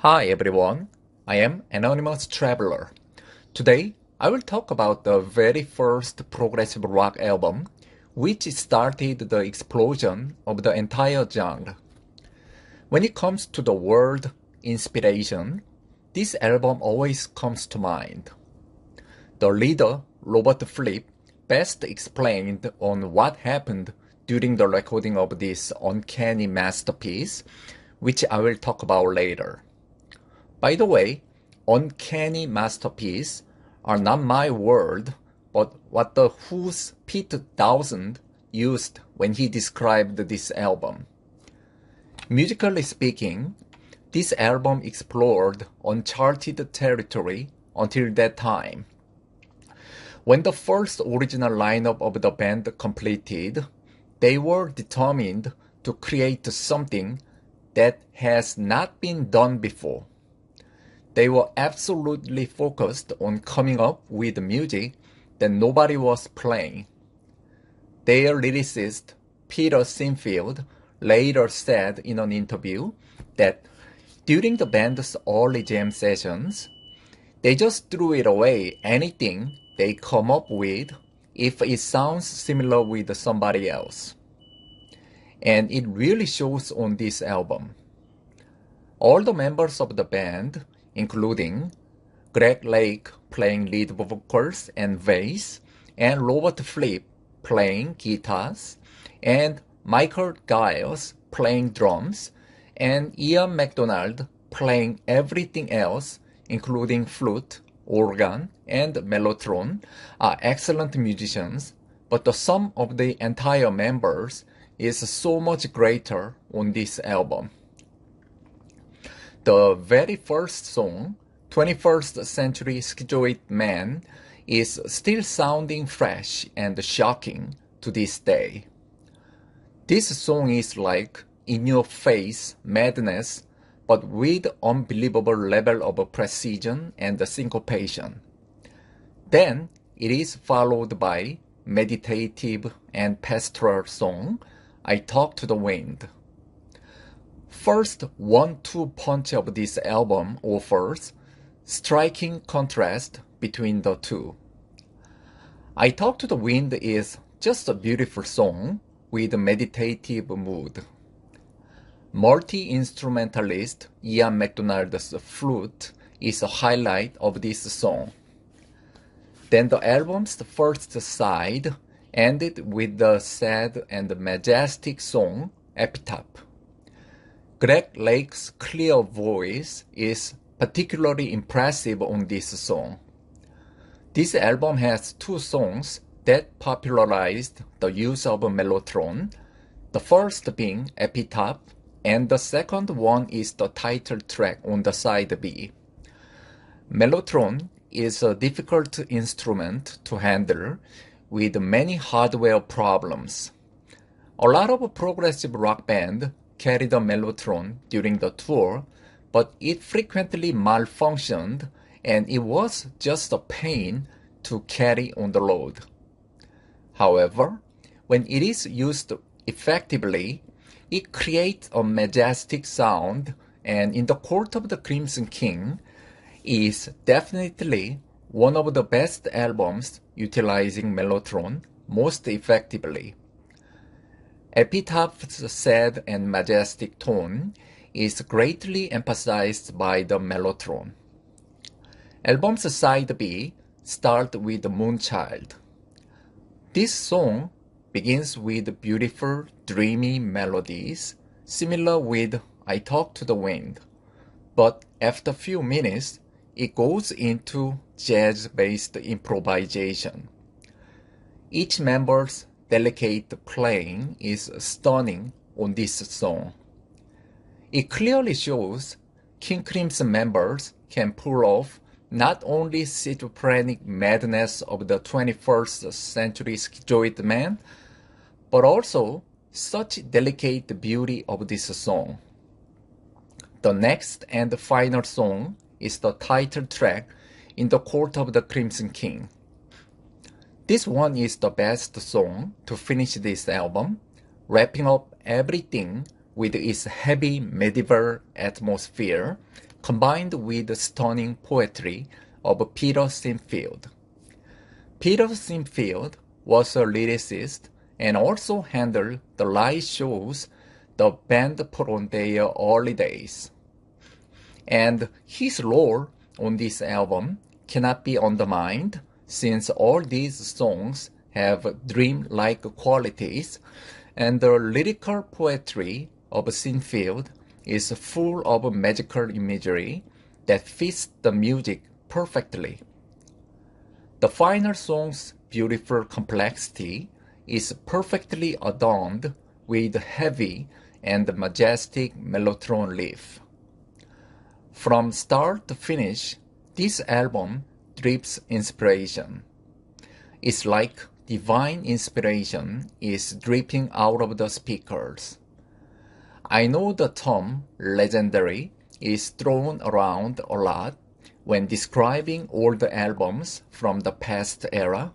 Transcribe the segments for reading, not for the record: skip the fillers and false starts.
Hi everyone, I am Anonymous Traveler. Today, I will talk about the very first progressive rock album, which started the explosion of the entire genre. When it comes to the word inspiration, this album always comes to mind. The leader, Robert Fripp, best explained on what happened during the recording of this uncanny masterpiece, which I will talk about later. By the way, uncanny masterpiece are not my word, but what the Who's Pete Townsend used when he described this album. Musically speaking, this album explored uncharted territory until that time. When the first original lineup of the band completed, they were determined to create something that has not been done before. They were absolutely focused on coming up with music that nobody was playing. Their lyricist, Peter Sinfield, later said in an interview that during the band's early jam sessions, they just threw it away anything they come up with if it sounds similar with somebody else. And it really shows on this album. All the members of the band, including Greg Lake playing lead vocals and bass, and Robert Fripp playing guitars, and Michael Giles playing drums, and Ian MacDonald playing everything else, including flute, organ, and mellotron, are excellent musicians, but the sum of the entire members is so much greater on this album. The very first song, 21st Century Schizoid Man, is still sounding fresh and shocking to this day. This song is like in-your-face madness, but with unbelievable level of precision and syncopation. Then it is followed by meditative and pastoral song, I Talk to the Wind. First 1-2 punch of this album offers striking contrast between the two. I Talk to the Wind is just a beautiful song with a meditative mood. Multi-instrumentalist Ian MacDonald's flute is a highlight of this song. Then the album's first side ended with the sad and majestic song Epitaph. Greg Lake's clear voice is particularly impressive on this song. This album has two songs that popularized the use of a mellotron, the first being Epitaph, and the second one is the title track on the side B. Mellotron is a difficult instrument to handle with many hardware problems. A lot of progressive rock bands carried a mellotron during the tour, but it frequently malfunctioned and it was just a pain to carry on the road. However, when it is used effectively, it creates a majestic sound, and In the Court of the Crimson King is definitely one of the best albums utilizing mellotron most effectively. Epitaph's sad and majestic tone is greatly emphasized by the mellotron. Album's side B starts with Moonchild. This song begins with beautiful, dreamy melodies, similar with I Talk to the Wind, but after a few minutes, it goes into jazz-based improvisation. Each member's delicate playing is stunning on this song. It clearly shows King Crimson members can pull off not only schizophrenic madness of the 21st century schizoid man, but also such delicate beauty of this song. The next and final song is the title track, In the Court of the Crimson King. This one is the best song to finish this album, wrapping up everything with its heavy medieval atmosphere, combined with the stunning poetry of Peter Sinfield. Peter Sinfield was a lyricist and also handled the live shows the band put on their early days. And his role on this album cannot be undermined since all these songs have dream-like qualities and the lyrical poetry of Sinfield is full of magical imagery that fits the music perfectly. The final song's beautiful complexity is perfectly adorned with heavy and majestic mellotron riff. From start to finish, this album drips inspiration. It's like divine inspiration is dripping out of the speakers. I know the term legendary is thrown around a lot when describing older albums from the past era,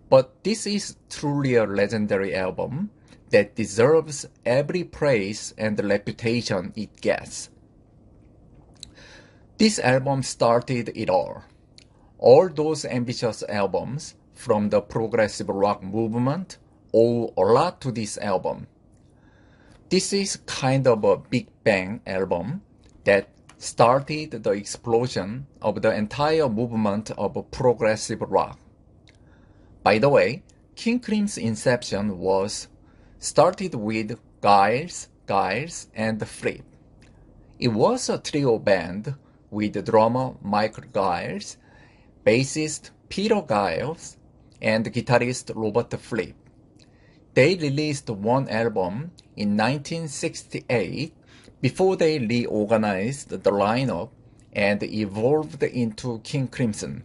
but this is truly a legendary album that deserves every praise and reputation it gets. This album started it all. All those ambitious albums from the progressive rock movement owe a lot to this album. This is kind of a Big Bang album that started the explosion of the entire movement of progressive rock. By the way, King Crim's inception was started with Giles, and Fripp. It was a trio band with drummer Michael Giles, bassist Peter Giles, and guitarist Robert Fripp. They released one album in 1968 before they reorganized the lineup and evolved into King Crimson.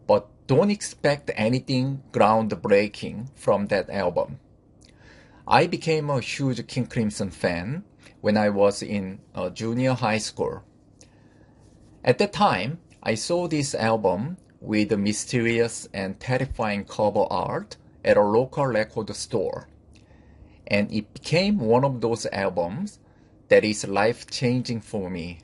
But don't expect anything groundbreaking from that album. I became a huge King Crimson fan when I was in junior high school. At that time, I saw this album with mysterious and terrifying cover art at a local record store. And it became one of those albums that is life-changing for me.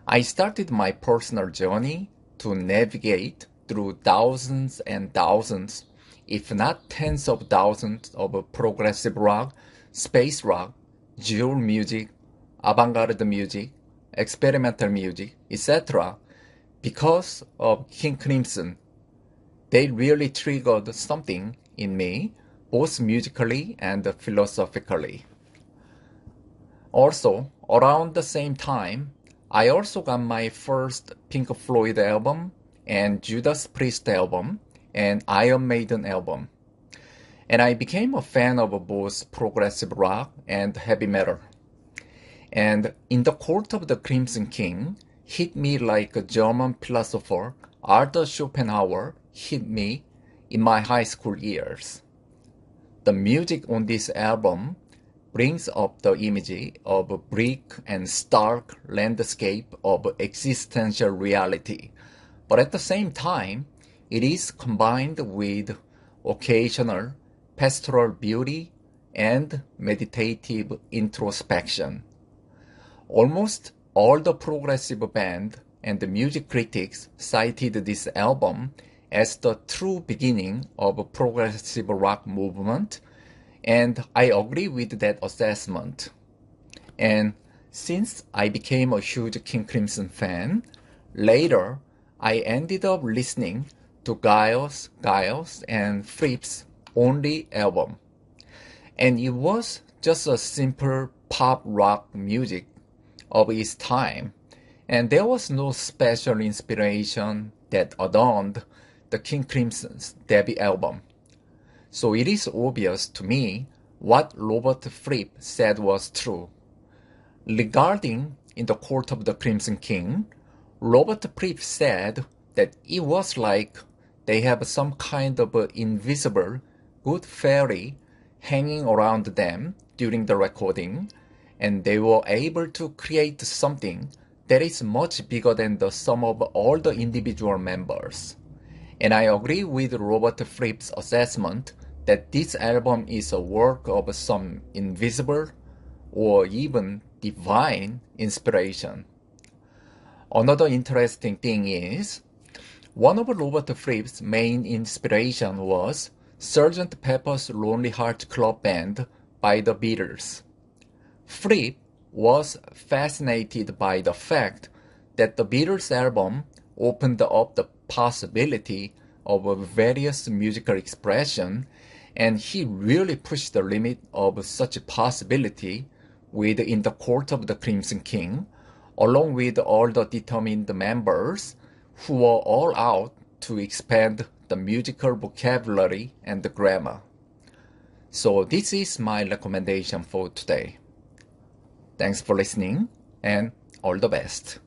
I started my personal journey to navigate through thousands and thousands, if not tens of thousands of progressive rock, space rock, jewel music, avant-garde music, experimental music, etc. because of King Crimson. They really triggered something in me, both musically and philosophically. Also, around the same time, I also got my first Pink Floyd album and Judas Priest album and Iron Maiden album. And I became a fan of both progressive rock and heavy metal. And In the Court of the Crimson King hit me like a German philosopher Arthur Schopenhauer hit me in my high school years. The music on this album brings up the image of a bleak and stark landscape of existential reality, but at the same time, it is combined with occasional pastoral beauty and meditative introspection. Almost all the progressive band and the music critics cited this album as the true beginning of a progressive rock movement, and I agree with that assessment. And since I became a huge King Crimson fan, later I ended up listening to Giles and Fripp's only album. And it was just a simple pop rock music of its time, and there was no special inspiration that adorned the King Crimson's debut album. So it is obvious to me what Robert Fripp said was true. Regarding In the Court of the Crimson King, Robert Fripp said that it was like they have some kind of invisible good fairy hanging around them during the recording, and they were able to create something that is much bigger than the sum of all the individual members. And I agree with Robert Fripp's assessment that this album is a work of some invisible or even divine inspiration. Another interesting thing is, one of Robert Fripp's main inspiration was Sgt. Pepper's Lonely Hearts Club Band by the Beatles. Fripp was fascinated by the fact that the Beatles album opened up the possibility of various musical expression, and he really pushed the limit of such a possibility within the court of the Crimson King, along with all the determined members who were all out to expand the musical vocabulary and the grammar. So this is my recommendation for today. Thanks for listening, and all the best.